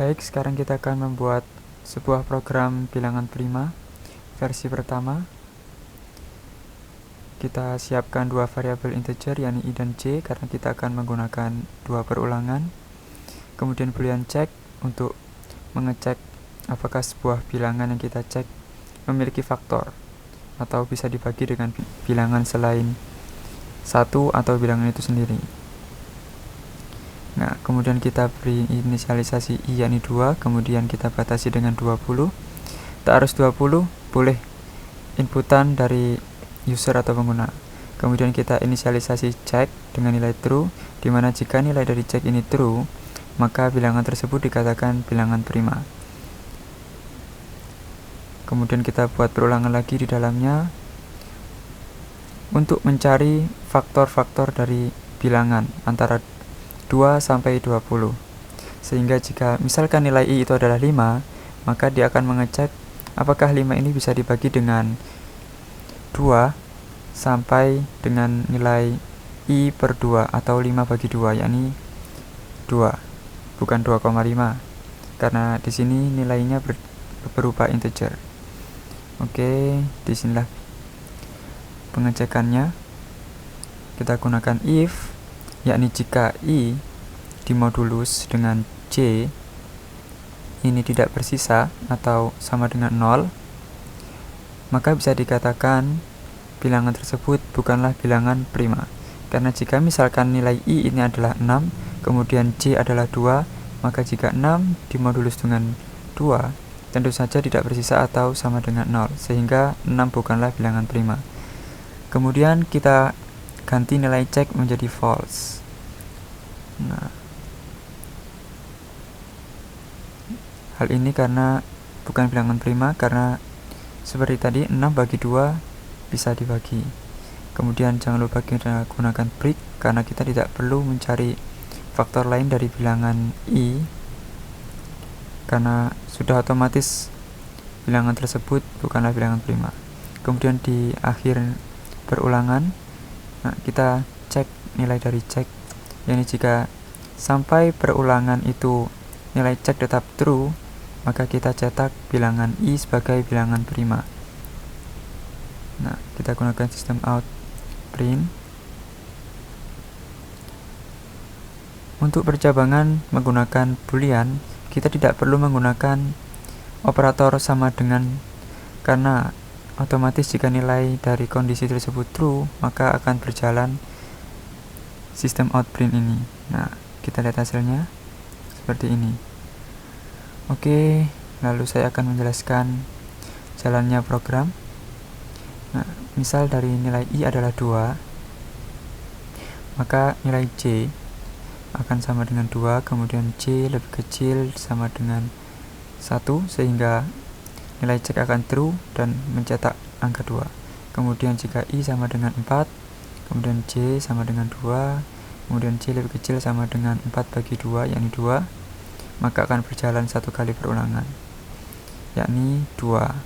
Baik, sekarang kita akan membuat sebuah program bilangan prima versi pertama. Kita siapkan dua variabel integer yakni i dan j karena kita akan menggunakan dua perulangan. Kemudian boolean check untuk mengecek apakah sebuah bilangan yang kita cek memiliki faktor atau bisa dibagi dengan bilangan selain satu atau bilangan itu sendiri. Nah, kemudian kita beri inisialisasi i yakni 2, kemudian kita batasi dengan 20. Tak harus 20, boleh inputan dari user atau pengguna. Kemudian kita inisialisasi check dengan nilai true, di mana jika nilai dari check ini true, maka bilangan tersebut dikatakan bilangan prima. Kemudian kita buat perulangan lagi di dalamnya untuk mencari faktor-faktor dari bilangan antara 2 sampai 20. Sehingga jika misalkan nilai i itu adalah 5, maka dia akan mengecek apakah 5 ini bisa dibagi dengan 2 sampai dengan nilai i per 2 atau 5 bagi 2 yakni 2, bukan 2,5 karena di sini nilainya berupa integer. Oke, disinilah pengecekannya. Kita gunakan if, yakni jika i dimodulus dengan j ini tidak bersisa atau sama dengan 0, maka bisa dikatakan bilangan tersebut bukanlah bilangan prima. Karena jika misalkan nilai i ini adalah 6, kemudian j adalah 2, maka jika 6 dimodulus dengan 2, tentu saja tidak bersisa atau sama dengan 0, sehingga 6 bukanlah bilangan prima. Kemudian kita ganti nilai check menjadi false. Nah, hal ini karena bukan bilangan prima, karena seperti tadi 6 bagi 2 bisa dibagi. Kemudian jangan lupa kita gunakan break karena kita tidak perlu mencari faktor lain dari bilangan i karena sudah otomatis bilangan tersebut bukanlah bilangan prima. Kemudian di akhir perulangan, kita cek nilai dari check, yakni jika sampai perulangan itu nilai check tetap true, maka kita cetak bilangan i sebagai bilangan prima. Nah, kita gunakan sistem out print. Untuk percabangan menggunakan boolean, kita tidak perlu menggunakan operator sama dengan, karena otomatis jika nilai dari kondisi tersebut true, maka akan berjalan sistem out print ini. Nah, kita lihat hasilnya seperti ini. Oke, lalu saya akan menjelaskan jalannya program. Nah, misal dari nilai i adalah 2, maka nilai j akan sama dengan 2, kemudian j lebih kecil sama dengan 1, sehingga nilai check akan true dan mencetak angka 2. Kemudian jika i sama dengan 4, kemudian j sama dengan 2, kemudian j lebih kecil sama dengan 4 bagi 2 yakni 2, maka akan berjalan satu kali perulangan yakni 2.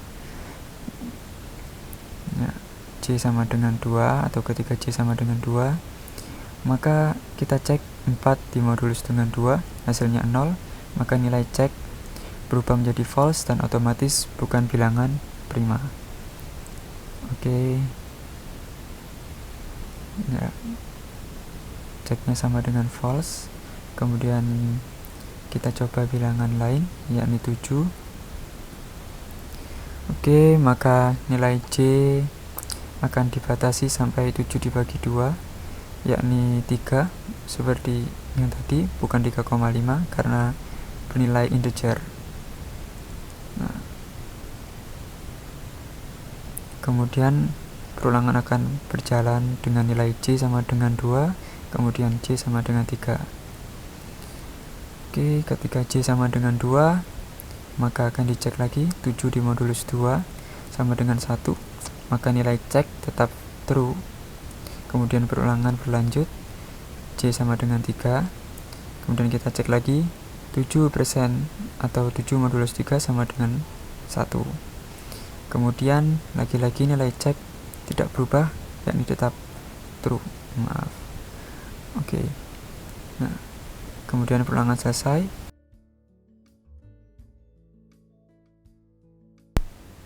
Ya, j sama dengan 2 atau ketika j sama dengan 2, maka kita cek 4 dimodulus dengan 2, hasilnya 0, maka nilai check berubah menjadi false dan otomatis bukan bilangan prima. Oke. Ya, ceknya sama dengan false. Kemudian kita coba bilangan lain yakni 7. Oke, maka nilai j akan dibatasi sampai 7 dibagi 2 yakni 3, seperti yang tadi, bukan 3,5 karena bernilai integer. Nah, kemudian perulangan akan berjalan dengan nilai j sama dengan 2, kemudian j sama dengan 3. Oke, ketika j sama dengan 2, maka akan dicek lagi 7 dimodulus 2 sama dengan 1, maka nilai check tetap true. Kemudian perulangan berlanjut, j sama dengan 3, kemudian kita cek lagi 7% atau 7 modulus 3 sama dengan 1. Kemudian lagi-lagi nilai check tidak berubah, yakni tetap true. Oke. Nah, kemudian perulangan selesai.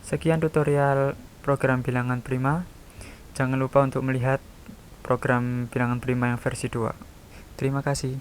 Sekian tutorial program bilangan prima. Jangan lupa untuk melihat program bilangan prima yang versi 2. Terima kasih.